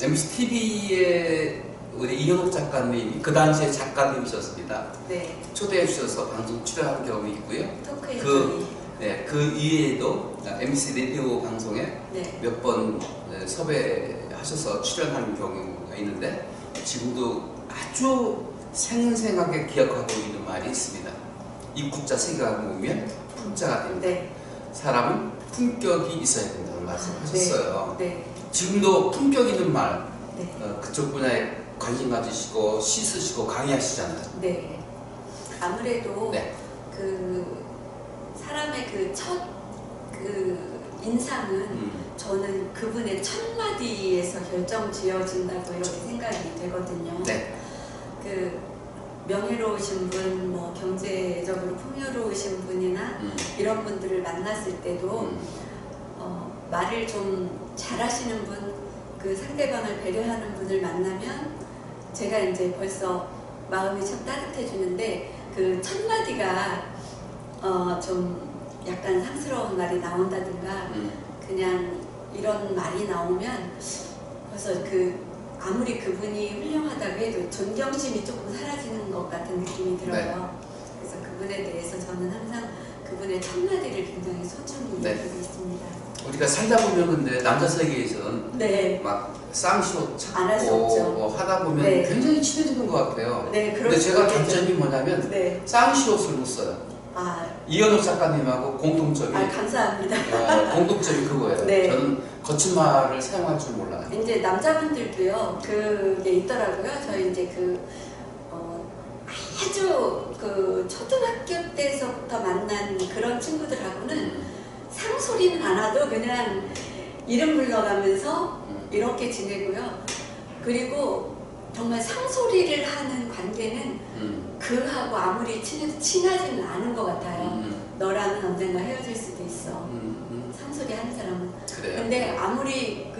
MBC TV에 우리 이현옥 작가님이 그 당시에 작가님이셨습니다. 네. 초대해 주셔서 방송 출연한 경험이 있고요. 토크에 그 이외에도 MBC 라디오 방송에 네. 몇 번 섭외하셔서 출연하는 경우가 있는데 지금도 아주 생생하게 기억하고 있는 말이 있습니다. 입국자 세계가 모으면 품자가 된다. 네. 사람은 품격이 있어야 된다는 말씀하셨어요. 네. 네. 지금도 품격 있는 말 네. 그쪽 분야에 관심 가지시고 씻으시고 강의하시잖아요. 네. 아무래도 네. 그 사람의 그 첫 인상은 저는 그분의 첫 마디에서 결정 지어진다고 이렇게 생각이 되거든요. 네. 그 명예로우신 분, 뭐 경제적으로 풍요로우신 분이나 이런 분들을 만났을 때도 말을 좀 잘하시는 분, 그 상대방을 배려하는 분을 만나면 제가 이제 벌써 마음이 참 따뜻해지는데 그 첫 마디가 좀 약간 상스러운 말이 나온다든가 그냥 이런 말이 나오면 벌써 아무리 그분이 훌륭하다고 해도 존경심이 조금 사라지는 것 같은 느낌이 들어요. 네. 그래서 그분에 대해서 저는 항상 그분의 첫 마디를 굉장히 소중히 네. 여기고 있습니다. 우리가 살다 보면 근데 남자 세계에서는 네. 막 쌍시옷 안 할 수 찾고 없죠. 뭐 하다 보면 네. 굉장히 친해지는 것 같아요. 네, 근데 제가 그렇죠. 단점이 뭐냐면 네. 쌍시옷을 못 써요. 이현옥 작가님하고 공통점이 감사합니다. 공통점이 그거예요. 네. 저는 거친 말을 사용할 줄 몰라요. 이제 남자분들도요, 그게 있더라고요. 저희 이제 아주 초등학교 때서부터 만난 그런 친구들하고는 상소리는 안 하도 그냥 이름 불러가면서 이렇게 지내고요. 그리고 정말 상소리를 하는 관계는 그하고 아무리 친해도 친하지는 않은 것 같아요. 너랑은 언젠가 헤어질 수도 있어. 상소리 하는 사람은. 그래요. 근데 아무리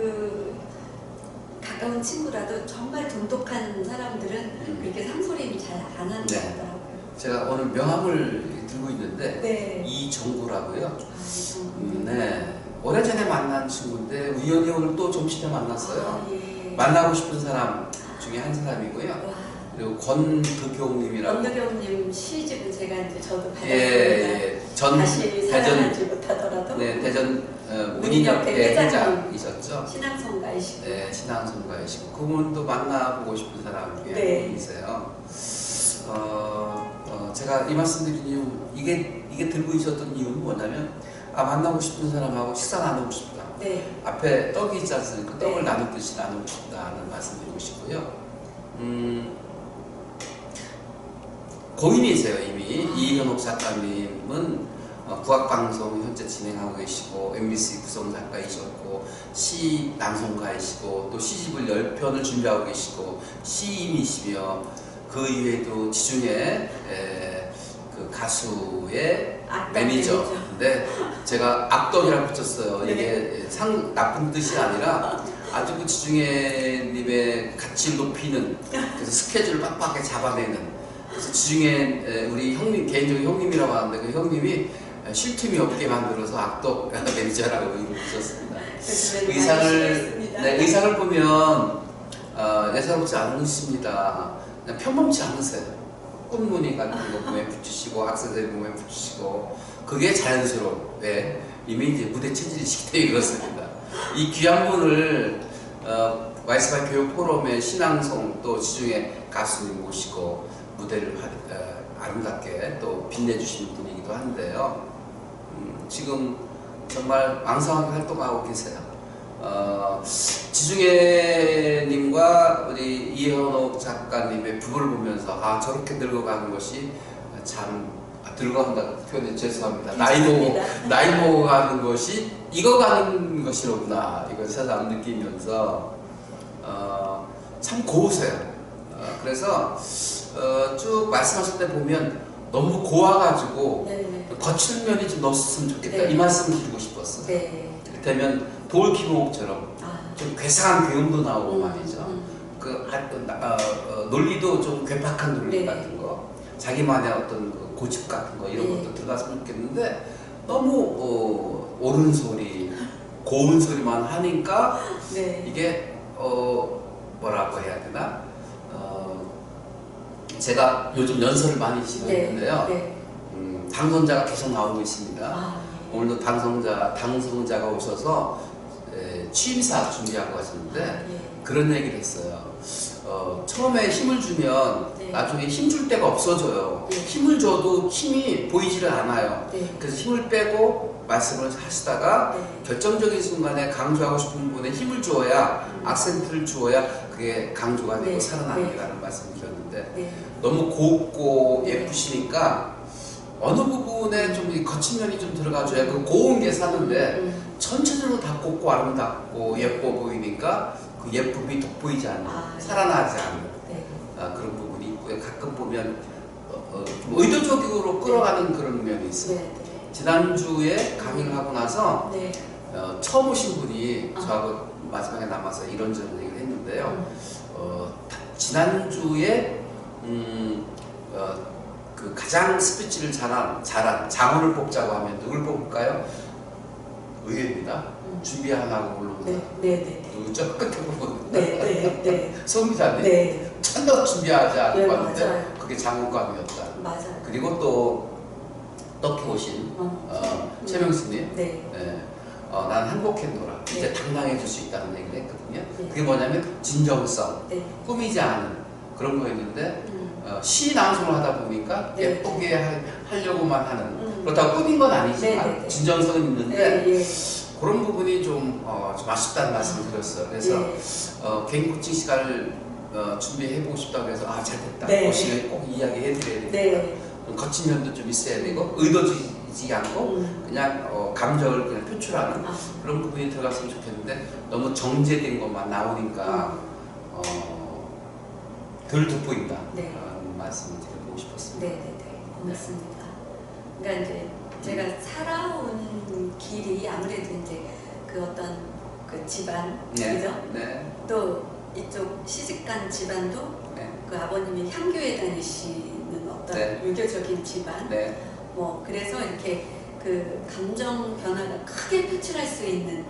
가까운 친구라도 정말 돈독한 사람들은 그렇게 상소리는 잘 안 하는 것 네. 같더라고요. 제가 오늘 명함을 들고 있는데 네. 이정구라고요. 이정구. 네. 오래전에 만난 친구인데 우연히 오늘 또 점심때 만났어요. 예. 만나고 싶은 사람 중에 한 사람이고요. 와. 그리고 권득용님이라고. 권득용님 시집은 제가 이제 저도 받았습니다. 예. 전 다시 대전 살아나지 못하더라도. 네, 대전 문인협회 문인협회 회장님. 회장이셨죠. 신앙송가이시고. 네, 신앙송가이시고 그분도 만나보고 싶은 사람이 네. 있어요. 제가 이 말씀드린 이유, 이게 들고 있었던 이유는 뭐냐면 만나고 싶은 사람하고 식사 나누고 싶다. 네. 앞에 떡이 있지 않습니까? 네. 떡을 나누듯이 나누고 싶다는 말씀드리고 싶고요. 고인이세요 이미. 이현옥 작가님은 국악방송 현재 진행하고 계시고 MBC 구성작가이셨고 시 낭송가이시고 또 시집을 10편을 준비하고 계시고 시인이시며 그 이외에도 지중해 그 가수의 매니저. 근데 제가 악덕이라고 붙였어요. 네. 이게 나쁜 뜻이 아니라 아주 그 지중해님의 가치를 높이는 그래서 스케줄을 빡빡하게 잡아내는 그래서 지중해 우리 형님 개인적인 형님이라고 하는데 그 형님이 쉴 틈이 없게 만들어서 악덕 매니저라고 이름을 붙였습니다. 의상을 보면 예사롭지 않으십니다. 그냥 평범치 않으세요. 꽃무늬 같은 거 몸에 붙이시고 악세사리 몸에 붙이시고 그게 자연스러워. 왜? 이미 이제 무대 체질이시기 때문에 그렇습니다. 이 귀한 분을 와이스바이 교육 포럼의 신앙송 또 지중해 가수님 모시고 무대를 아름답게 또 빛내주시는 분이기도 한데요. 지금 정말 왕성하게 활동하고 계세요. 지중해님과 우리 이현옥 작가님의 부부를 보면서 저렇게 늙어가는 것이 참 늙어간다고 표현해 죄송합니다. 나이 먹어가는 것이 익어가는 것이로구나 이걸 새삼 느끼면서 참 고우세요. 그래서 쭉 말씀하실 때 보면 너무 고와가지고 거칠 면이 좀 넣었으면 좋겠다. 네. 이 말씀을 드리고 싶었어요. 네. 이를테면 돌기목처럼 좀 괴상한 괴음도 나오고 말이죠. 논리도 좀 괴팍한 논리 네. 같은 거, 자기만의 어떤 그 고집 같은 거 이런 것도 들어갔으면 좋겠는데 너무 옳은 소리, 고운 소리만 하니까 이게 제가 요즘 연설을 많이 진행했는데요. 네. 당선자가 계속 나오고 있습니다. 아, 오늘도 당선자가 오셔서 취임사 준비하고 가셨는데 예. 그런 얘기를 했어요. 처음에 힘을 주면 네. 나중에 힘 줄 데가 없어져요. 네. 힘을 줘도 힘이 보이지를 않아요. 네. 그래서 힘을 빼고 말씀을 하시다가 네. 결정적인 순간에 강조하고 싶은 부분에 힘을 주어야 악센트를 주어야 그게 강조가 되고 네. 살아납니다라는 말씀을 드렸는데 네. 너무 곱고 네. 예쁘시니까 어느 부분에 좀 거친 면이 좀 들어가줘야 그 고운 게 사는데 전체적으로 다 곱고 아름답고 예뻐 보이니까 그 예쁨이 돋보이지 않는 네. 살아나지 않는 네. 그런 부분이 있고요. 가끔 보면 좀 의도적으로 끌어가는 그런 면이 있어요. 네. 네. 지난주에 강의를 하고 나서 네. 처음 오신 분이 저하고 마지막에 남아서 이런저런 얘기를 했는데요. 지난주에 그 가장 스피치를 잘한 장원을 뽑자고 하면 누굴 뽑을까요? 의외입니다. 준비 안 하고 올라오다. 네. 네. 누구죠? 끝에 보면 네. 송 기자님 네. 전혀 준비하지 않고 네, 왔는데 맞아요. 그게 장원감이었다. 맞아요. 그리고 또 떡해 오신 최명수님 네. 난 행복했노라. 네. 이제 당당해질 수 있다는 얘기를 했거든요. 네. 그게 뭐냐면 진정성, 네. 꾸미지 않은 그런 거였는데 시 낭송을 하다 보니까 네. 예쁘게 하려고만 하는 그렇다고 꾸민 건 아니지만 네. 진정성은 있는데 네. 그런 부분이 좀 아쉽다는 말씀을 드렸어요. 그래서 네. 개인 코칭 시간을 준비해보고 싶다고 해서 잘됐다. 네. 그 시간에 꼭 이야기해드려야 되니까 네. 좀 거친 면도 좀 있어야 되고 의도지지 않고 그냥 감정을 그냥 표출하는 그런 부분이 들어갔으면 좋겠는데 너무 정제된 것만 나오니까 덜 돋보인다. 네. 라는 말씀을 드려보고 싶었습니다. 네. 고맙습니다. 그러니까 이제 제가 살아온 길이 아무래도 이제 그 어떤 그 집안, 그죠? 네. 또 이쪽 시집간 집안도 네. 그 아버님이 향교에 다니시는 어떤 네. 유교적인 집안, 네. 뭐 그래서 이렇게 그 감정 변화가 크게 표출할 수 있는,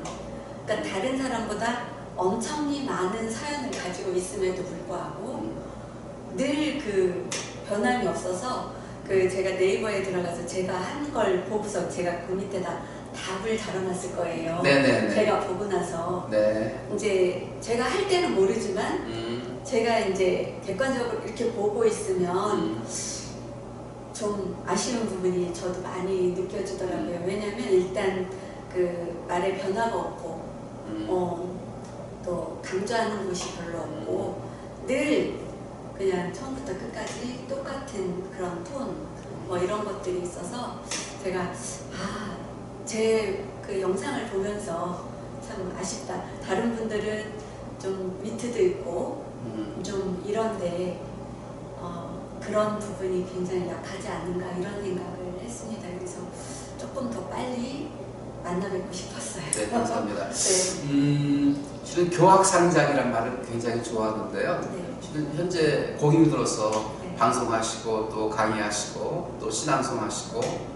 그러니까 다른 사람보다 엄청히 많은 사연을 가지고 있음에도 불구하고 늘 그 변함이 없어서 그 제가 네이버에 들어가서 제가 한 걸 보고서 제가 그 밑에다 답을 달아놨을 거예요. 네네네. 제가 보고 나서 네. 이제 제가 할 때는 모르지만 제가 이제 객관적으로 이렇게 보고 있으면 좀 아쉬운 부분이 저도 많이 느껴지더라고요. 왜냐면 일단 그 말에 변화가 없고 또 강조하는 곳이 별로 없고 늘 그냥 처음부터 끝까지 똑같은 그런 톤 뭐 이런 것들이 있어서 제가 제 그 영상을 보면서 참 아쉽다. 다른 분들은 좀 위트도 있고 좀 이런데 그런 부분이 굉장히 약하지 않은가 이런 생각을 했습니다. 그래서 조금 더 빨리 만나 뵙고 싶었어요. 네, 감사합니다. 네. 실은 교학상장이란 말을 굉장히 좋아하는데요. 네. 실은 현재 공인으로서 네. 방송하시고 또 강의하시고 또 신앙송하시고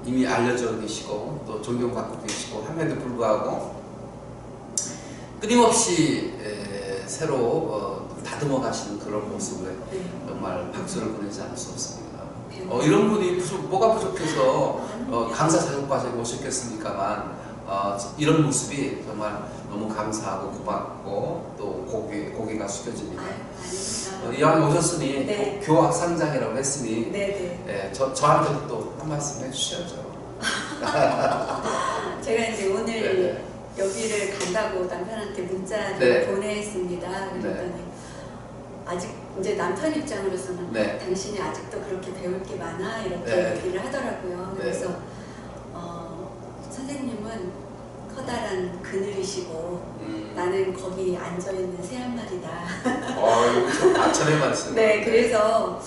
이미 알려져 계시고 또 존경받고 계시고 함에도 불구하고 끊임없이 새로 다듬어 가시는 그런 모습에 네. 정말 박수를 보내지 않을 수 없습니다. 네. 이런 분이 뭐가 부족해서 강사 자격과정에 오셨겠습니까만 이런 모습이 정말 너무 감사하고 고맙고 또 고개가 숙여집니다. 아닙니다. 이왕 오셨으니 네. 교학상장이라고 했으니 네네. 저한테도 또 한 말씀 해주셔야죠. 제가 이제 오늘 네네. 여기를 간다고 남편한테 문자를 네. 보냈습니다. 그랬더니 아직 이제 남편 입장으로서는 네. 당신이 아직도 그렇게 배울 게 많아 이렇게 네. 얘기를 하더라고요. 네. 그래서 선생님은 커다란 그늘이시고 나는 거기 앉아 있는 새 한 마리다. 이거 좀 아천의 말씀. 네, 그래서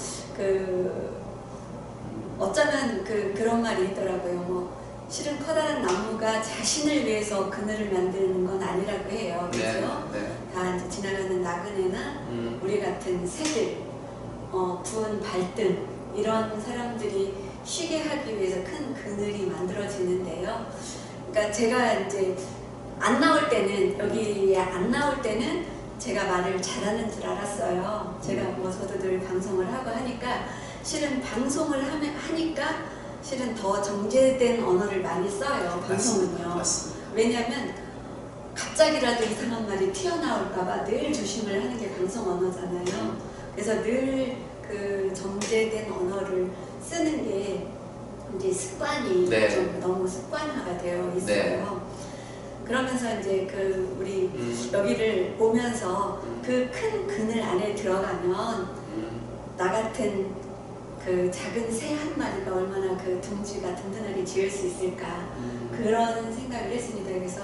어쩌면 그런 말이 있더라고요. 뭐 실은 커다란 나무가 자신을 위해서 그늘을 만드는 건 아니라고 해요. 그래서 다 이제 지나가는 나그네나 우리 같은 새들, 부은 발등 이런 사람들이 쉬게 하기 위해서 큰 그늘이 만들어지는데요. 그러니까 제가 이제 안 나올 때는 여기에 안 나올 때는 제가 말을 잘하는 줄 알았어요. 제가 뭐 저도 늘 방송을 하고 하니까 실은 방송을 하니까 실은 더 정제된 언어를 많이 써요. 방송은요. 맞습니다. 왜냐하면 갑자기라도 이상한 말이 튀어나올까봐 늘 조심을 하는 게 방송 언어잖아요. 그래서 늘 그 정제된 언어를 쓰는 게 이제 습관이 네. 좀 너무 습관화가 되어 있어요. 네. 그러면서 이제 그 우리 여기를 오면서 그 큰 그늘 안에 들어가면 나 같은 그 작은 새 한 마리가 얼마나 그 둥지가 든든하게 지을 수 있을까 그런 생각을 했습니다. 그래서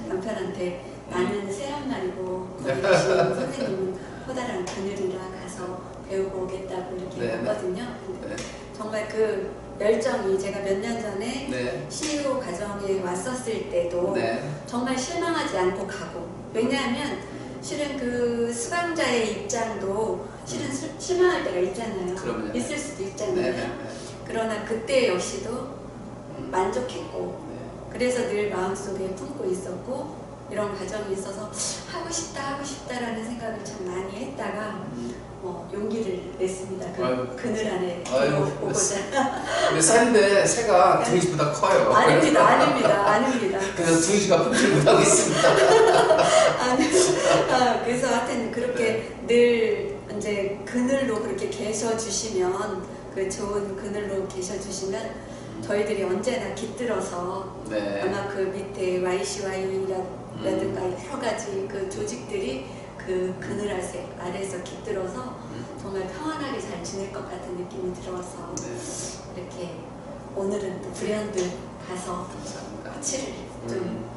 남편한테 나는 새 한 마리고 거기 계신 선생님은 커다란 그늘이라 가서 배우고 오겠다고 이렇게 네, 했거든요. 네. 정말 그 열정이 제가 몇 년 전에 네. CEO 과정에 왔었을 때도 네. 정말 실망하지 않고 가고 왜냐하면 실은 그 수강자의 입장도 실은 실망할 때가 있잖아요. 그럼요. 있을 수도 있잖아요. 네. 네. 그러나 그때 역시도 만족했고 네. 그래서 늘 마음속에 품고 있었고 이런 과정이 있어서 하고 싶다라는 생각을 참 많이 했다가 용기를 냈습니다. 아유, 그늘 안에 아유, 들어오고자. 근데 쌀인데 새가 둥지보다 커요. 아닙니다. 그래서 둥지가 품질 못하고 있습니다. 그래서 하여튼 그렇게 늘 이제 그늘로 그렇게 계셔 주시면 그 좋은 그늘로 계셔 주시면 저희들이 언제나 깃들어서 네. 아마 그 밑에 YCY라든가 여러 가지 그 조직들이 그 그늘 아래에서 깃들어서 정말 평안하게 잘 지낼 것 같은 느낌이 들어서 네. 이렇게 오늘은 또 불현듯 가서 감사합니다. 꽃을 좀